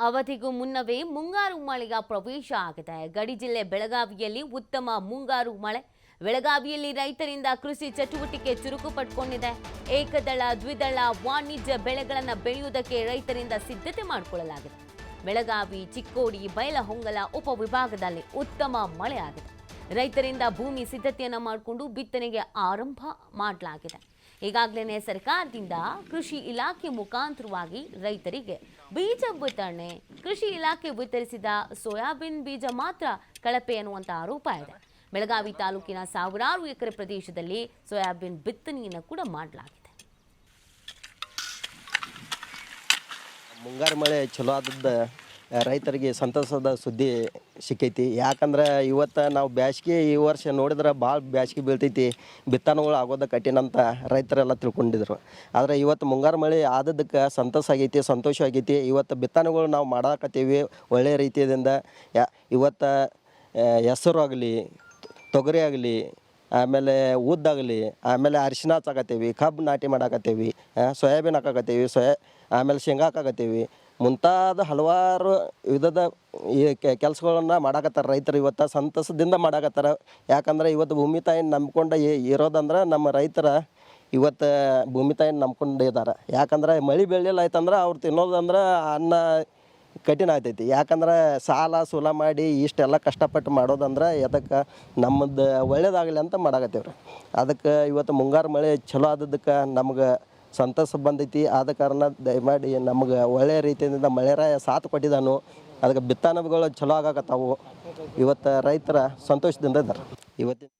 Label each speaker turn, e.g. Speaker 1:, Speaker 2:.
Speaker 1: ಅವಧಿಗೂ ಮುನ್ನವೇ ಮುಂಗಾರು ಮಳೆಯ ಪ್ರವೇಶ ಆಗಿದೆ. ಗಡಿ ಜಿಲ್ಲೆ ಬೆಳಗಾವಿಯಲ್ಲಿ ಉತ್ತಮ ಮುಂಗಾರು ಮಳೆ. ಬೆಳಗಾವಿಯಲ್ಲಿ ರೈತರಿಂದ ಕೃಷಿ ಚಟುವಟಿಕೆ ಚುರುಕು ಪಡ್ಕೊಂಡಿದೆ. ಏಕದಳ ದ್ವಿದಳ ವಾಣಿಜ್ಯ ಬೆಳೆಗಳನ್ನು ಬೆಳೆಯುವುದಕ್ಕೆ ರೈತರಿಂದ ಸಿದ್ಧತೆ ಮಾಡಿಕೊಳ್ಳಲಾಗಿದೆ. ಬೆಳಗಾವಿ, ಚಿಕ್ಕೋಡಿ, ಬೈಲಹೊಂಗಲ ಉಪವಿಭಾಗದಲ್ಲಿ ಉತ್ತಮ ಮಳೆ ಆಗಿದೆ. ರೈತರಿಂದ ಭೂಮಿ ಸಿದ್ಧತೆಯನ್ನು ಮಾಡಿಕೊಂಡು ಬಿತ್ತನೆಗೆ ಆರಂಭ ಮಾಡಲಾಗಿದೆ. ಈಗಾಗಲೇ ಸರ್ಕಾರದಿಂದ ಕೃಷಿ ಇಲಾಖೆ ಮುಖಾಂತರವಾಗಿ ರೈತರಿಗೆ ಬೀಜ ವಿತರಣೆ, ಕೃಷಿ ಇಲಾಖೆ ವಿತರಿಸಿದ ಸೋಯಾಬೀನ್ ಬೀಜ ಮಾತ್ರ ಕಳಪೆ ಅನ್ನುವಂಥ ಆರೋಪ ಇದೆ. ಬೆಳಗಾವಿ ತಾಲೂಕಿನ ಸಾವಿರಾರು ಎಕರೆ ಪ್ರದೇಶದಲ್ಲಿ ಸೋಯಾಬೀನ್ ಬಿತ್ತನೆಯನ್ನು ಕೂಡ ಮಾಡಲಾಗಿದೆ.
Speaker 2: ಮುಂಗಾರು ಮಳೆ ಚಲೋ ಆದದ್ದು ರೈತರಿಗೆ ಸಂತಸದ ಸುದ್ದಿ ಸಿಕ್ಕೈತಿ. ಯಾಕಂದ್ರೆ ಇವತ್ತು ನಾವು ಬ್ಯಾಸ್ಗೆ ಈ ವರ್ಷ ನೋಡಿದ್ರೆ ಭಾಳ ಬ್ಯಾಸ್ಗೆ ಬೀಳ್ತೈತಿ, ಬಿತ್ತನೆಗಳು ಆಗೋದು ಕಠಿಣ ಅಂತ ರೈತರೆಲ್ಲ ತಿಳ್ಕೊಂಡಿದ್ರು. ಆದರೆ ಇವತ್ತು ಮುಂಗಾರು ಮಳೆ ಆದದ್ದಕ್ಕೆ ಸಂತಸ ಆಗೈತಿ, ಸಂತೋಷ ಆಗೈತಿ. ಇವತ್ತು ಬಿತ್ತನೆಗಳು ನಾವು ಮಾಡಾಕತ್ತೀವಿ ಒಳ್ಳೆಯ ರೀತಿಯಿಂದ. ಇವತ್ತು ಹೆಸರು ಆಗಲಿ, ತೊಗರಿ ಆಗಲಿ, ಆಮೇಲೆ ಉದ್ದಾಗಲಿ, ಆಮೇಲೆ ಅರಿಶಿನ ಹಚ್ಚಾಕತ್ತೀವಿ, ಕಬ್ಬು ನಾಟಿ ಮಾಡಾಕತ್ತೀವಿ, ಸೋಯಾಬೀನ್ ಹಾಕಾಕತ್ತೀವಿ, ಆಮೇಲೆ ಶೇಂಗಾ ಹಾಕಾಕತ್ತೀವಿ. ಮುಂತಾದ ಹಲವಾರು ವಿಧದ ಈ ಕೆಲಸಗಳನ್ನು ಮಾಡಾಕತ್ತಾರೆ ರೈತರು. ಇವತ್ತು ಸಂತಸದಿಂದ ಮಾಡಾಕತ್ತಾರೆ. ಯಾಕಂದ್ರೆ ಇವತ್ತು ಭೂಮಿ ತಾಯಿನ ನಂಬ್ಕೊಂಡು ಇರೋದಂದ್ರೆ ನಮ್ಮ ರೈತರ ಇವತ್ತು ಭೂಮಿ ತಾಯಿನ ನಂಬ್ಕೊಂಡಿದ್ದಾರೆ. ಯಾಕಂದ್ರೆ ಮಳೆ ಬೆಳೆಯಲ್ಲ ಆಯ್ತಂದ್ರೆ ಅವ್ರು ತಿನ್ನೋದಂದ್ರೆ ಅನ್ನ ಕಠಿಣ ಆಗ್ತೈತಿ. ಯಾಕಂದ್ರೆ ಸಾಲ ಸೂಲ ಮಾಡಿ ಇಷ್ಟೆಲ್ಲ ಕಷ್ಟಪಟ್ಟು ಮಾಡೋದಂದ್ರೆ ಅದಕ್ಕೆ ನಮ್ಮದು ಒಳ್ಳೇದಾಗಲಿ ಅಂತ ಮಾಡಾಕತ್ತೀವ್ರಿ. ಅದಕ್ಕೆ ಇವತ್ತು ಮುಂಗಾರು ಮಳೆ ಚಲೋ ಆದದ್ದಕ್ಕೆ ನಮ್ಗೆ ಸಂತಸ ಬಂದೈತಿ. ಆದ ಕಾರಣ ದಯಮಾಡಿ ನಮ್ಗೆ ಒಳ್ಳೆಯ ರೀತಿಯಿಂದ ಮಳೆರಾಯ ಸಾಥ್ ಕೊಟ್ಟಿದ್ದಾನು. ಅದಕ್ಕೆ ಬಿತ್ತನೆಗಳು ಚಲೋ ಆಗಾಕತ್ತಾವು. ಇವತ್ತು ರೈತರ ಸಂತೋಷದಿಂದ ಇದ್ದಾರೆ ಇವತ್ತಿನ